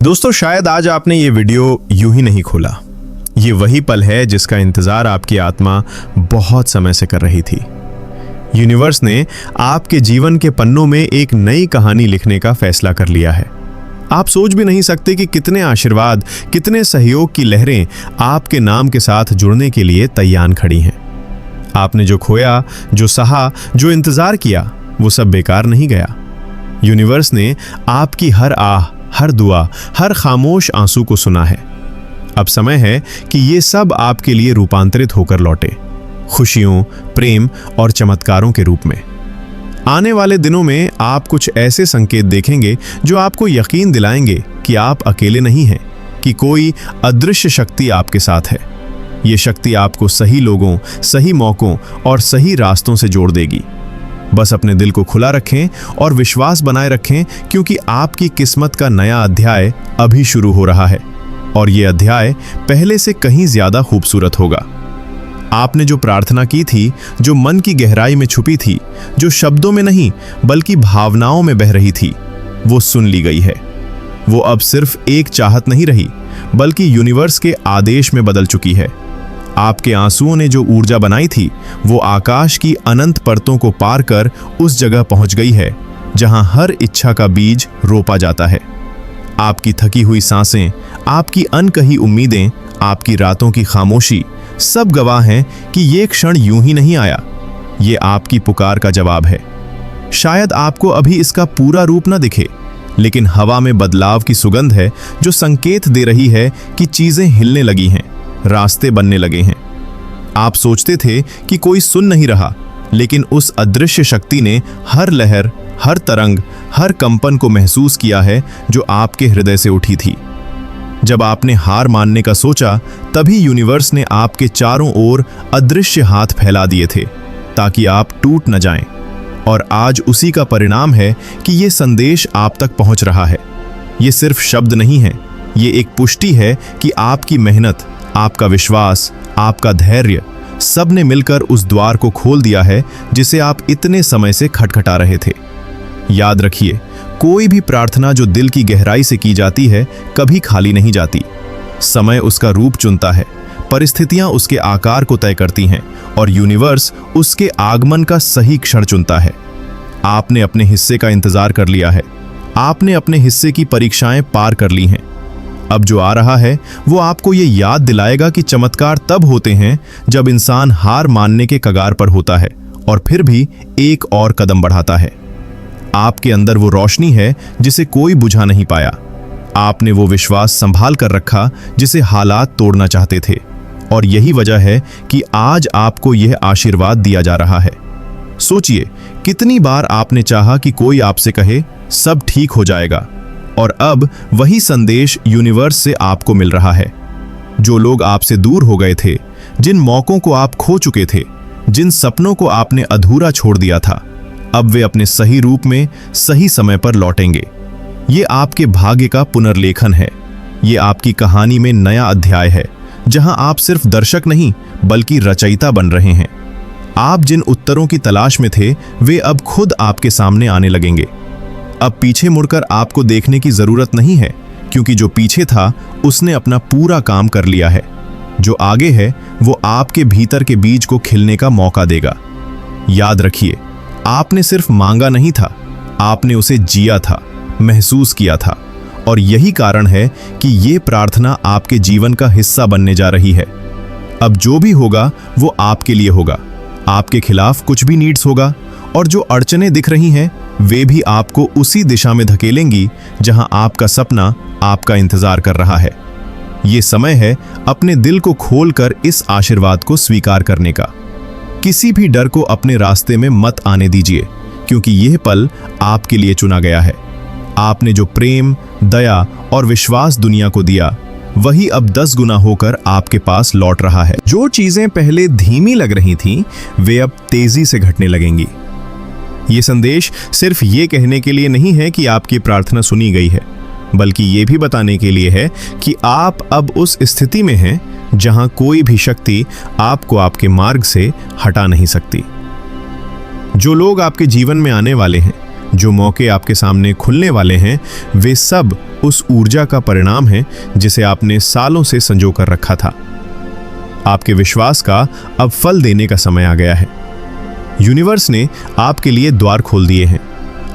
दोस्तों, शायद आज आपने ये वीडियो यूं ही नहीं खोला। ये वही पल है जिसका इंतजार आपकी आत्मा बहुत समय से कर रही थी। यूनिवर्स ने आपके जीवन के पन्नों में एक नई कहानी लिखने का फैसला कर लिया है। आप सोच भी नहीं सकते कि कितने आशीर्वाद, कितने सहयोग की लहरें आपके नाम के साथ जुड़ने के लिए तैयार खड़ी हैं। आपने जो खोया, जो सहा, जो इंतजार किया, वो सब बेकार नहीं गया। यूनिवर्स ने आपकी हर आह, हर दुआ, हर खामोश आंसू को सुना है। अब समय है कि ये सब आपके लिए रूपांतरित होकर लौटे, खुशियों, प्रेम और चमत्कारों के रूप में। आने वाले दिनों में आप कुछ ऐसे संकेत देखेंगे जो आपको यकीन दिलाएंगे कि आप अकेले नहीं हैं, कि कोई अदृश्य शक्ति आपके साथ है। ये शक्ति आपको सही लोगों, सही मौकों और सही रास्तों से जोड़ देगी। बस अपने दिल को खुला रखें और विश्वास बनाए रखें, क्योंकि आपकी किस्मत का नया अध्याय अभी शुरू हो रहा है और ये अध्याय पहले से कहीं ज्यादा खूबसूरत होगा। आपने जो प्रार्थना की थी, जो मन की गहराई में छुपी थी, जो शब्दों में नहीं बल्कि भावनाओं में बह रही थी, वो सुन ली गई है। वो अब सिर्फ एक चाहत नहीं रही, बल्कि यूनिवर्स के आदेश में बदल चुकी है। आपके आंसुओं ने जो ऊर्जा बनाई थी, वो आकाश की अनंत परतों को पार कर उस जगह पहुंच गई है जहां हर इच्छा का बीज रोपा जाता है। आपकी थकी हुई सांसें, आपकी अनकही उम्मीदें, आपकी रातों की खामोशी, सब गवाह हैं कि ये क्षण यूं ही नहीं आया। ये आपकी पुकार का जवाब है। शायद आपको अभी इसका पूरा रूप न दिखे, लेकिन हवा में बदलाव की सुगंध है जो संकेत दे रही है कि चीजें हिलने लगी हैं, रास्ते बनने लगे हैं। आप सोचते थे कि कोई सुन नहीं रहा, लेकिन उस अदृश्य शक्ति ने हर लहर, हर तरंग, हर कंपन को महसूस किया है जो आपके हृदय से उठी थी। जब आपने हार मानने का सोचा, तभी यूनिवर्स ने आपके चारों ओर अदृश्य हाथ फैला दिए थे ताकि आप टूट न जाएं। और आज उसी का परिणाम है कि ये संदेश आप तक पहुंच रहा है। ये सिर्फ शब्द नहीं है, ये एक पुष्टि है कि आपकी मेहनत, आपका विश्वास, आपका धैर्य, सब ने मिलकर उस द्वार को खोल दिया है जिसे आप इतने समय से खटखटा रहे थे। याद रखिए, कोई भी प्रार्थना जो दिल की गहराई से की जाती है, कभी खाली नहीं जाती। समय उसका रूप चुनता है, परिस्थितियां उसके आकार को तय करती हैं और यूनिवर्स उसके आगमन का सही क्षण चुनता है। आपने अपने हिस्से का इंतजार कर लिया है, आपने अपने हिस्से की परीक्षाएं पार कर ली हैं। अब जो आ रहा है वो आपको ये याद दिलाएगा कि चमत्कार तब होते हैं जब इंसान हार मानने के कगार पर होता है और फिर भी एक और कदम बढ़ाता है। आपके अंदर वो रोशनी है जिसे कोई बुझा नहीं पाया। आपने वो विश्वास संभाल कर रखा जिसे हालात तोड़ना चाहते थे, और यही वजह है कि आज आपको यह आशीर्वाद दिया जा रहा है। सोचिए, कितनी बार आपने चाहा कि कोई आपसे कहे सब ठीक हो जाएगा, और अब वही संदेश यूनिवर्स से आपको मिल रहा है। जो लोग आपसे दूर हो गए थे, जिन मौकों को आप खो चुके थे, जिन सपनों को आपने अधूरा छोड़ दिया था, अब वे अपने सही रूप में सही समय पर लौटेंगे। ये आपके भाग्य का पुनर्लेखन है। ये आपकी कहानी में नया अध्याय है जहां आप सिर्फ दर्शक नहीं बल्कि रचयिता बन रहे हैं। आप जिन उत्तरों की तलाश में थे, वे अब खुद आपके सामने आने लगेंगे। अब पीछे मुड़कर आपको देखने की जरूरत नहीं है, क्योंकि जो पीछे था उसने अपना पूरा काम कर लिया है। जो आगे है वो आपके भीतर के बीज को खिलने का मौका देगा। याद रखिए, आपने सिर्फ मांगा नहीं था, आपने उसे जिया था, महसूस किया था, और यही कारण है कि ये प्रार्थना आपके जीवन का हिस्सा बनने जा रही है। अब जो भी होगा वो आपके लिए होगा। आपके खिलाफ कुछ भी नीड्स होगा, और जो अड़चनें दिख रही हैं वे भी आपको उसी दिशा में धकेलेंगी जहां आपका सपना आपका इंतजार कर रहा है। ये समय है अपने दिल को खोलकर इस आशीर्वाद को स्वीकार करने का। किसी भी डर को अपने रास्ते में मत आने दीजिए, क्योंकि यह पल आपके लिए चुना गया है। आपने जो प्रेम, दया और विश्वास दुनिया को दिया, वही अब 10 गुना होकर आपके पास लौट रहा है। जो चीजें पहले धीमी लग रही थीं, वे अब तेजी से घटने लगेंगी। ये संदेश सिर्फ ये कहने के लिए नहीं है कि आपकी प्रार्थना सुनी गई है, बल्कि ये भी बताने के लिए है कि आप अब उस स्थिति में हैं जहां कोई भी शक्ति आपको आपके मार्ग से हटा नहीं सकती। जो लोग आपके जीवन में आने वाले हैं, जो मौके आपके सामने खुलने वाले हैं वे सब उस ऊर्जा का परिणाम है जिसे आपने सालों से संजो कर रखा था। आपके विश्वास का अब फल देने का समय आ गया है। यूनिवर्स ने आपके लिए द्वार खोल दिए हैं,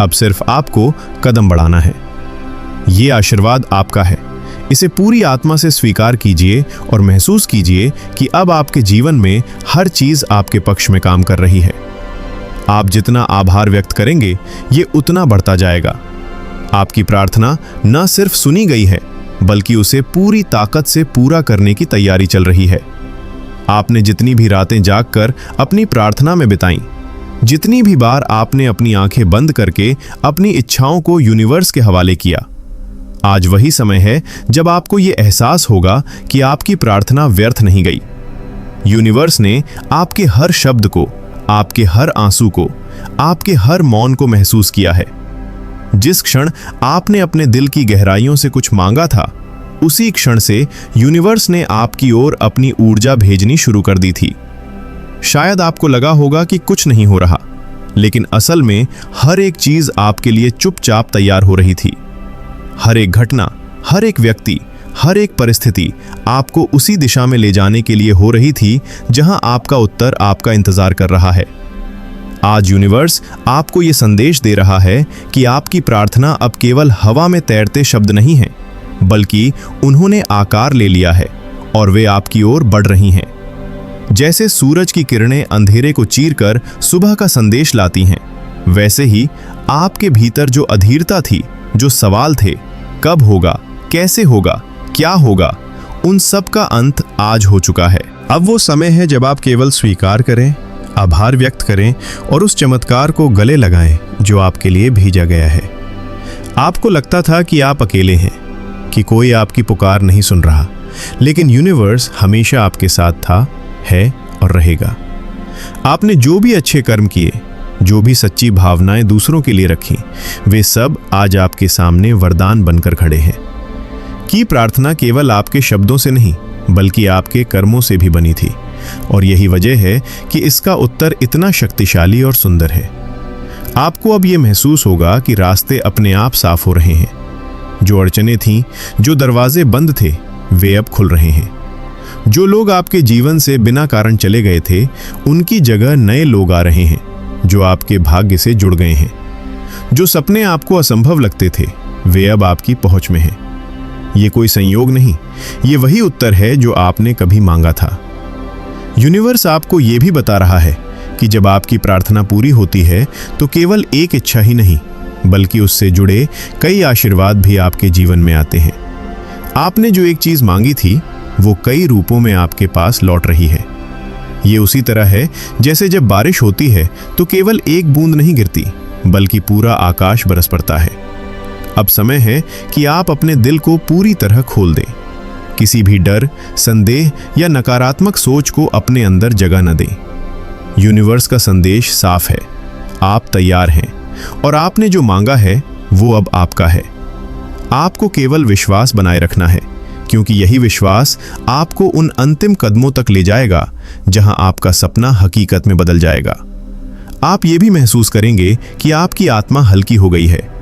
अब सिर्फ आपको कदम बढ़ाना है। ये आशीर्वाद आपका है, इसे पूरी आत्मा से स्वीकार कीजिए और महसूस कीजिए कि अब आपके जीवन में हर चीज आपके पक्ष में काम कर रही है। आप जितना आभार व्यक्त करेंगे ये उतना बढ़ता जाएगा। आपकी प्रार्थना न सिर्फ सुनी गई है बल्कि उसे पूरी ताकत से पूरा करने की तैयारी चल रही है। आपने जितनी भी रातें जागकर अपनी प्रार्थना में बिताई, जितनी भी बार आपने अपनी आंखें बंद करके अपनी इच्छाओं को यूनिवर्स के हवाले किया, आज वही समय है जब आपको ये एहसास होगा कि आपकी प्रार्थना व्यर्थ नहीं गई। यूनिवर्स ने आपके हर शब्द को, आपके हर आंसू को, आपके हर मौन को महसूस किया है। जिस क्षण आपने अपने दिल की गहराइयों से कुछ मांगा था, उसी क्षण से यूनिवर्स ने आपकी ओर अपनी ऊर्जा भेजनी शुरू कर दी थी। शायद आपको लगा होगा कि कुछ नहीं हो रहा, लेकिन असल में हर एक चीज आपके लिए चुपचाप तैयार हो रही थी। हर एक घटना, हर एक व्यक्ति, हर एक परिस्थिति आपको उसी दिशा में ले जाने के लिए हो रही थी जहां आपका उत्तर आपका इंतजार कर रहा है। आज यूनिवर्स आपको यह संदेश दे रहा है कि आपकी प्रार्थना अब केवल हवा में तैरते शब्द नहीं हैं, बल्कि उन्होंने आकार ले लिया है और वे आपकी ओर बढ़ रही हैं। जैसे सूरज की किरणें अंधेरे को चीरकर सुबह का संदेश लाती हैं, वैसे ही आपके भीतर जो अधीरता थी, जो सवाल थे, कब होगा, कैसे होगा, क्या होगा, उन सब का अंत आज हो चुका है। अब वो समय है जब आप केवल स्वीकार करें, आभार व्यक्त करें और उस चमत्कार को गले लगाएं जो आपके लिए भेजा गया है। आपको लगता था कि आप अकेले हैं, कि कोई आपकी पुकार नहीं सुन रहा, लेकिन यूनिवर्स हमेशा आपके साथ था, है और रहेगा। आपने जो भी अच्छे कर्म किए, जो भी सच्ची भावनाएं दूसरों के लिए रखी, वे सब आज आपके सामने वरदान बनकर खड़े हैं। कि प्रार्थना केवल आपके शब्दों से नहीं बल्कि आपके कर्मों से भी बनी थी, और यही वजह है कि इसका उत्तर इतना शक्तिशाली और सुंदर है। आपको अब यह महसूस होगा कि रास्ते अपने आप साफ हो रहे हैं। जो अड़चनें थीं, जो दरवाजे बंद थे, वे अब खुल रहे हैं। जो लोग आपके जीवन से बिना कारण चले गए थे, उनकी जगह नए लोग आ रहे हैं जो आपके भाग्य से जुड़ गए हैं। जो सपने आपको असंभव लगते थे, वे अब आपकी पहुंच में हैं। ये कोई संयोग नहीं, ये वही उत्तर है जो आपने कभी मांगा था। यूनिवर्स आपको ये भी बता रहा है कि जब आपकी प्रार्थना पूरी होती है तो केवल एक इच्छा ही नहीं बल्कि उससे जुड़े कई आशीर्वाद भी आपके जीवन में आते हैं। आपने जो एक चीज मांगी थी वो कई रूपों में आपके पास लौट रही है। ये उसी तरह है जैसे जब बारिश होती है तो केवल एक बूंद नहीं गिरती बल्कि पूरा आकाश बरस पड़ता है। अब समय है कि आप अपने दिल को पूरी तरह खोल दें। किसी भी डर, संदेह या नकारात्मक सोच को अपने अंदर जगह न दें। यूनिवर्स का संदेश साफ है, आप तैयार हैं और आपने जो मांगा है वो अब आपका है। आपको केवल विश्वास बनाए रखना है, क्योंकि यही विश्वास आपको उन अंतिम कदमों तक ले जाएगा जहां आपका सपना हकीकत में बदल जाएगा। आप ये भी महसूस करेंगे कि आपकी आत्मा हल्की हो गई है,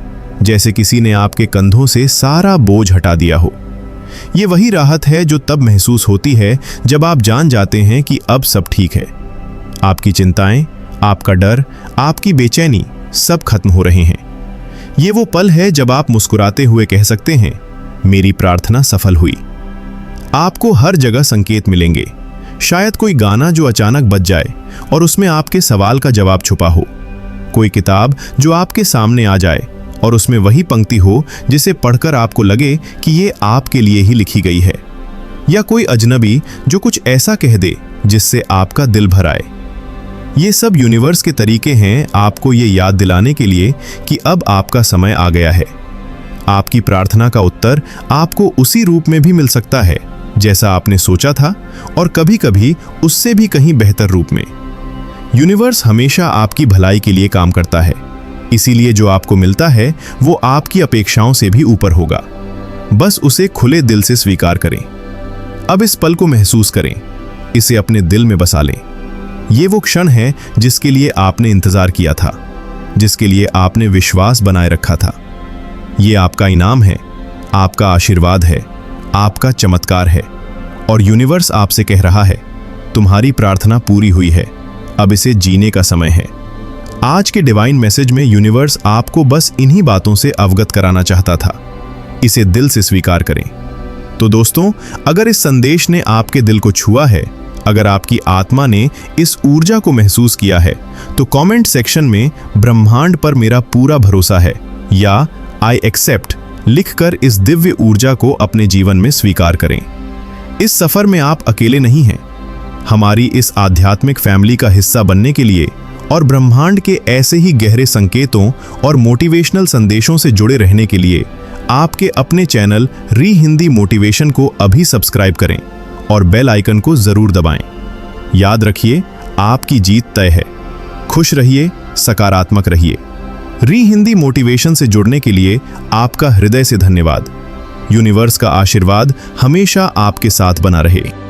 जैसे किसी ने आपके कंधों से सारा बोझ हटा दिया हो। ये वही राहत है जो तब महसूस होती है जब आप जान जाते हैं कि अब सब ठीक है। आपकी चिंताएं, आपका डर, आपकी बेचैनी सब खत्म हो रहे हैं। ये वो पल है जब आप मुस्कुराते हुए कह सकते हैं, मेरी प्रार्थना सफल हुई। आपको हर जगह संकेत मिलेंगे, शायद कोई गाना जो अचानक बज जाए और उसमें आपके सवाल का जवाब छुपा हो, कोई किताब जो आपके सामने आ जाए और उसमें वही पंक्ति हो जिसे पढ़कर आपको लगे कि ये आपके लिए ही लिखी गई है, या कोई अजनबी जो कुछ ऐसा कह दे जिससे आपका दिल भर आए। ये सब यूनिवर्स के तरीके हैं आपको ये याद दिलाने के लिए कि अब आपका समय आ गया है। आपकी प्रार्थना का उत्तर आपको उसी रूप में भी मिल सकता है जैसा आपने सोचा था, और कभी-कभी उससे भी कहीं बेहतर रूप में। यूनिवर्स हमेशा आपकी भलाई के लिए काम करता है, इसीलिए जो आपको मिलता है वो आपकी अपेक्षाओं से भी ऊपर होगा। बस उसे खुले दिल से स्वीकार करें। अब इस पल को महसूस करें, इसे अपने दिल में बसा लें। ये वो क्षण है जिसके लिए आपने इंतजार किया था। जिसके लिए आपने विश्वास बनाए रखा था। ये आपका इनाम है, आपका आशीर्वाद है, आपका चमत्कार है। और यूनिवर्स आपसे कह रहा है, तुम्हारी प्रार्थना पूरी हुई है, अब इसे जीने का समय है। आज के डिवाइन मैसेज में यूनिवर्स आपको बस इन्हीं बातों से अवगत कराना चाहता था। इसे दिल से स्वीकार करें। तो दोस्तों, अगर इस संदेश ने आपके दिल को छुआ है, अगर आपकी आत्मा ने इस ऊर्जा को महसूस किया है, तो कमेंट सेक्शन में ब्रह्मांड पर मेरा पूरा भरोसा है या आई एक्सेप्ट लिखकर इस दिव्य ऊर्जा को अपने जीवन में स्वीकार करें। इस सफर में आप अकेले नहीं हैं। हमारी इस आध्यात्मिक फैमिली का हिस्सा बनने के लिए और ब्रह्मांड के ऐसे ही गहरे संकेतों और मोटिवेशनल संदेशों से जुड़े रहने के लिए आपके अपने चैनल री हिंदी मोटिवेशन को अभी सब्सक्राइब करें और बेल आइकन को जरूर दबाएं। याद रखिए, आपकी जीत तय है। खुश रहिए, सकारात्मक रहिए। री हिंदी मोटिवेशन से जुड़ने के लिए आपका हृदय से धन्यवाद। यूनिवर्स का आशीर्वाद हमेशा आपके साथ बना रहे।